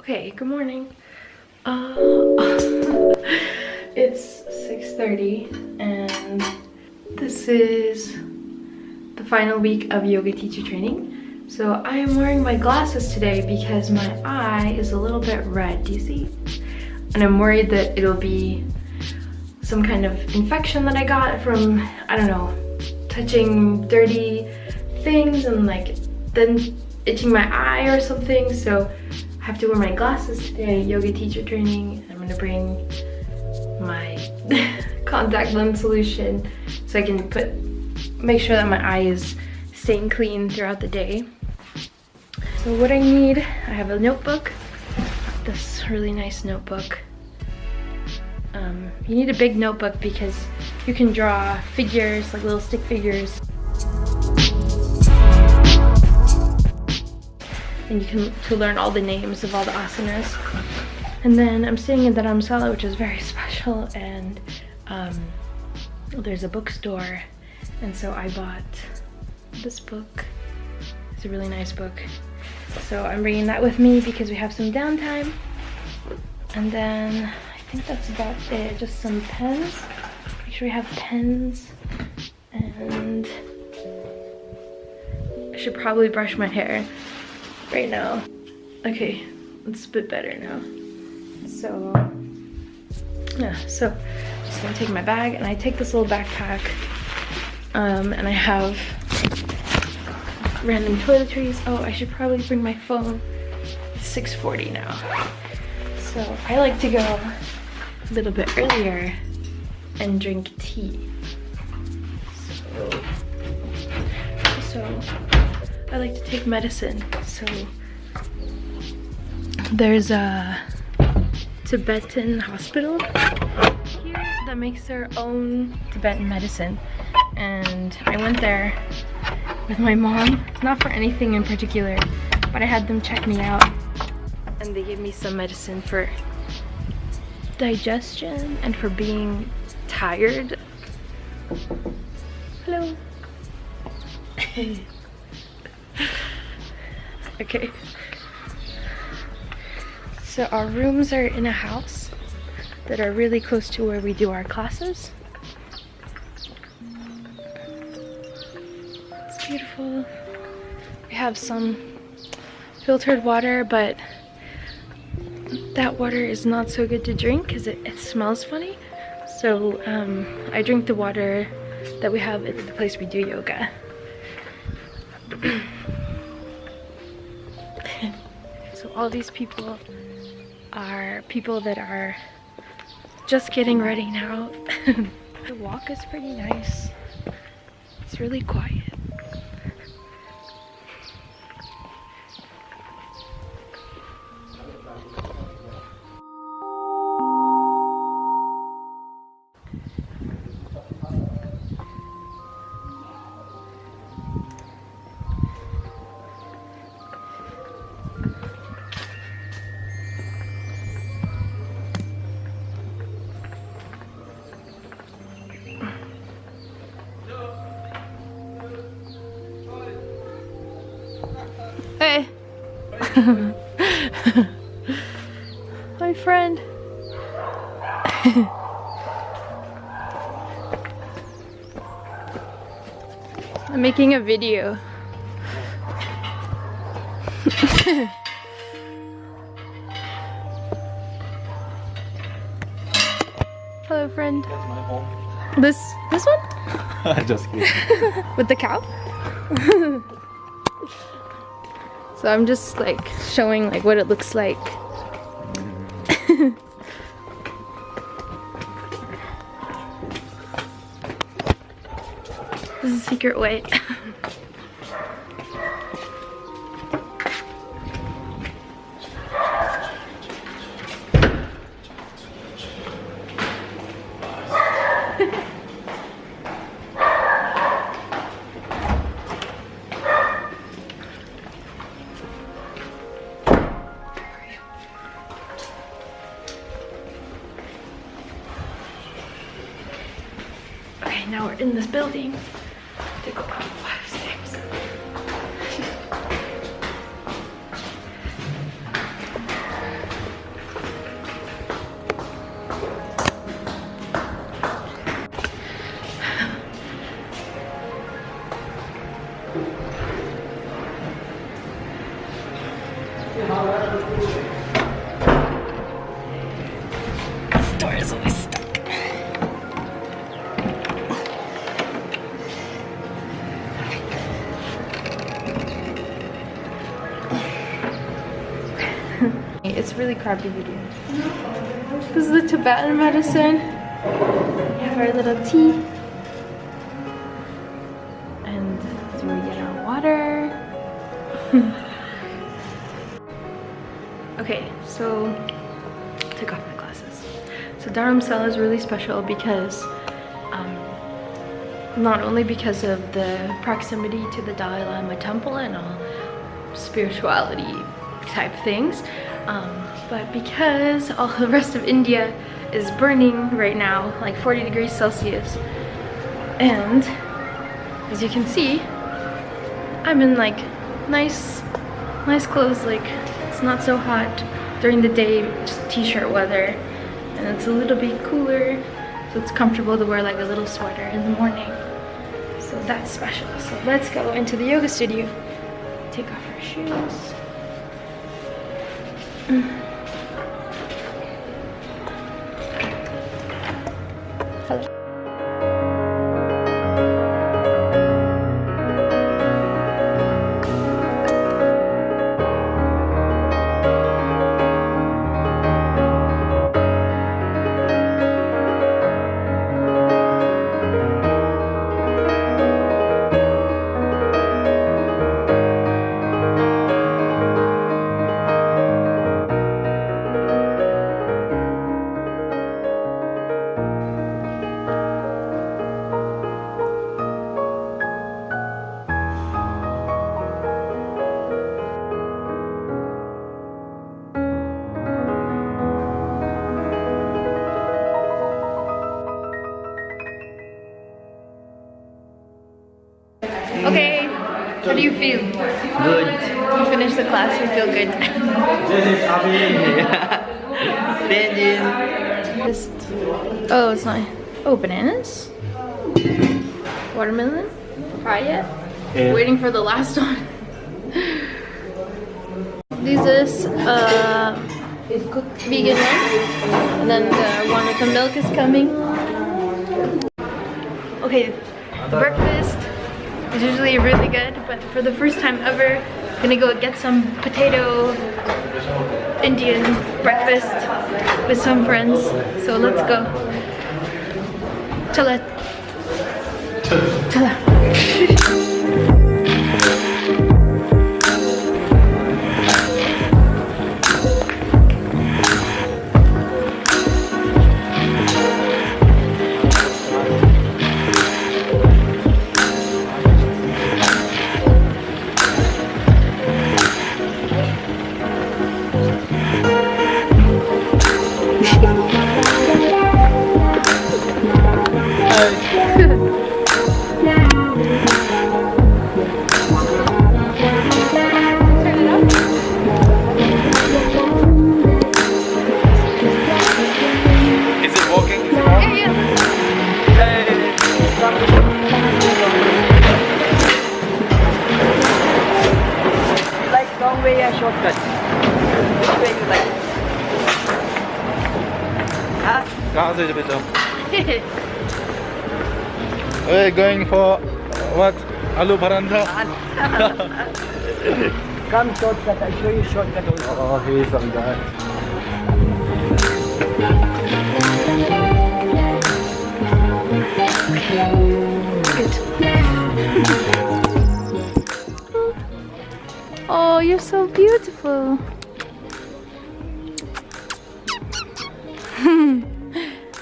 Okay, good morning. It's 6:30 and this is the final week of yoga teacher training. So I am wearing my glasses today because my eye is a little bit red, do you see? And I'm worried that it'll be some kind of infection that I got from, I don't know, touching dirty things and like then itching my eye or something. So I have to wear my glasses today, yoga teacher training. I'm gonna bring my contact lens solution so I can make sure that my eye is staying clean throughout the day. So what I need, I have a notebook, this really nice notebook. You need a big notebook because you can draw figures, like little stick figures. And you can learn all the names of all the asanas. And then I'm staying in Dharamshala, which is very special, and there's a bookstore, and so I bought this book. It's a really nice book. So I'm bringing that with me because we have some downtime. And then I think that's about it, just some pens. Make sure we have pens, and I should probably brush my hair right now. Okay, it's a bit better now. So yeah, so just gonna take my bag, and I take this little backpack, and I have random toiletries. Oh, I should probably bring my phone. It's 6:40 now, so I like to go a little bit earlier and drink tea. So I like to take medicine. So there's a Tibetan hospital here that makes their own Tibetan medicine, and I went there with my mom. It's not for anything in particular, but I had them check me out, and they gave me some medicine for digestion and for being tired. Hello. Okay. So our rooms are in a house that are really close to where we do our classes. It's beautiful. We have some filtered water, but that water is not so good to drink because it smells funny. So I drink the water that we have at the place we do yoga. So all these people are people that are just getting ready now. The walk is pretty nice. It's really quiet. Hey. My friend. I'm making a video. Hello, friend. That's my home. This one? Just kidding. With the cow? So I'm just like showing like what it looks like. This is a secret way. Okay, now we're in this building to go up 5 steps. This door is always stuck. It's really crappy video. This is the Tibetan medicine. We have our little tea. And that's where we get our water. Okay, so took off my glasses. So Dharamshala is really special because not only because of the proximity to the Dalai Lama temple and all spirituality type things, but because all the rest of India is burning right now, like 40 degrees Celsius. And as you can see, I'm in like nice clothes, like it's not so hot during the day, just t-shirt weather, and it's a little bit cooler, so it's comfortable to wear like a little sweater in the morning. So that's special. So let's go into the yoga studio, take off our shoes. Hello. Okay, how do you feel? Good. You finished the class, you feel good. Just, oh, it's not. Oh, bananas? Watermelon? Papaya? Yeah. Waiting for the last one. This is vegan one. And then the one with the milk is coming. Okay, breakfast is usually really good, but for the first time ever, I'm gonna go get some potato Indian breakfast with some friends. So let's go. Chala. Chala. Shortcut. Which way you like? Huh? कहाँ से बेटा? We're going for what? Aloo Paratha? Come shortcut, I'll show you shortcut also. Oh, he's some guy. Oh, you're so beautiful.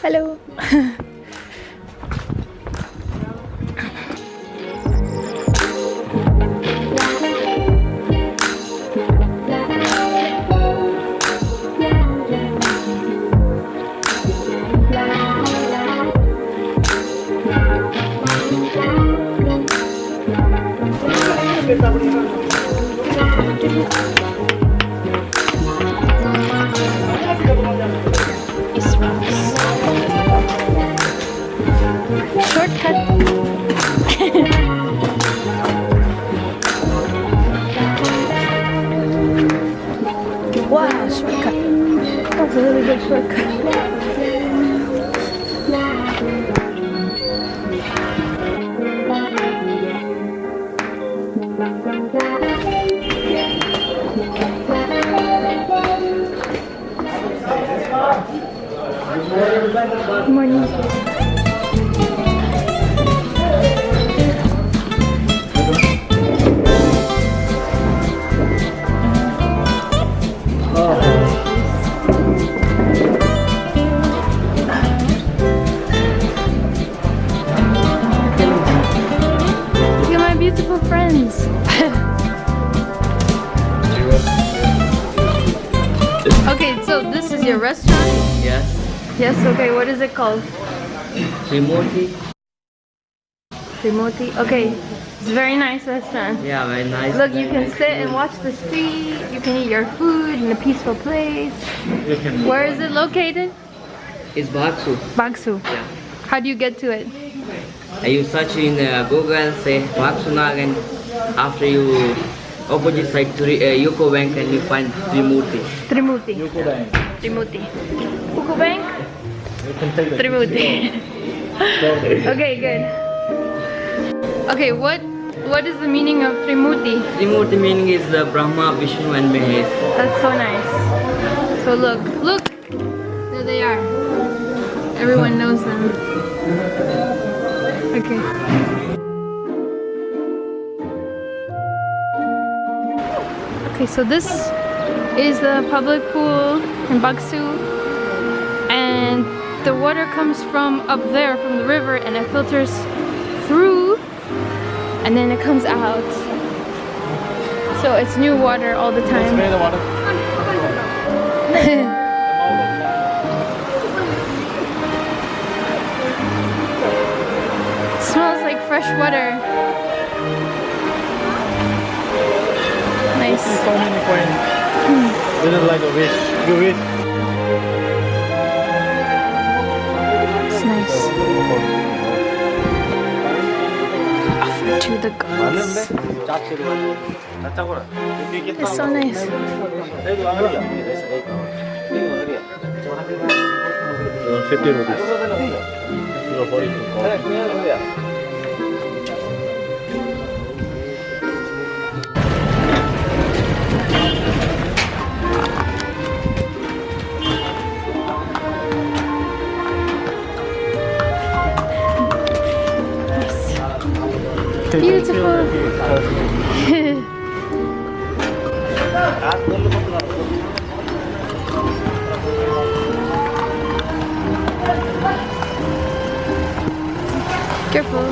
Hello. a really good shortcut. Good morning. Look at my beautiful friends. Okay, so this is your restaurant? Yes. Yes, okay, what is it called? Trimurti. Trimurti. Okay, it's a very nice restaurant. Yeah, very nice. Look, you can sit and watch the street, you can eat your food in a peaceful place. Where is it located? It's Bhagsu. Bhagsu. Yeah. How do you get to it? You search in Google, say Bhagsu Nag, and after you opposite side to Yuko Bank, and you find Trimurti. Trimurti. Trimurti. Uko Bank? Trimurti. Okay, good. Okay, what is the meaning of Trimurti? Trimurti meaning is Brahma, Vishnu, and Mahesh. That's so nice. So look, there they are. Everyone knows them. Okay. Okay, so this is the public pool in Bhagsu, and the water comes from up there from the river, and it filters through, and then it comes out. So it's new water all the time. Smells like fresh water. Nice. So many coins. This is like a wish. You wish. It's nice. Offer to the gods. It's so nice. Beautiful. Careful.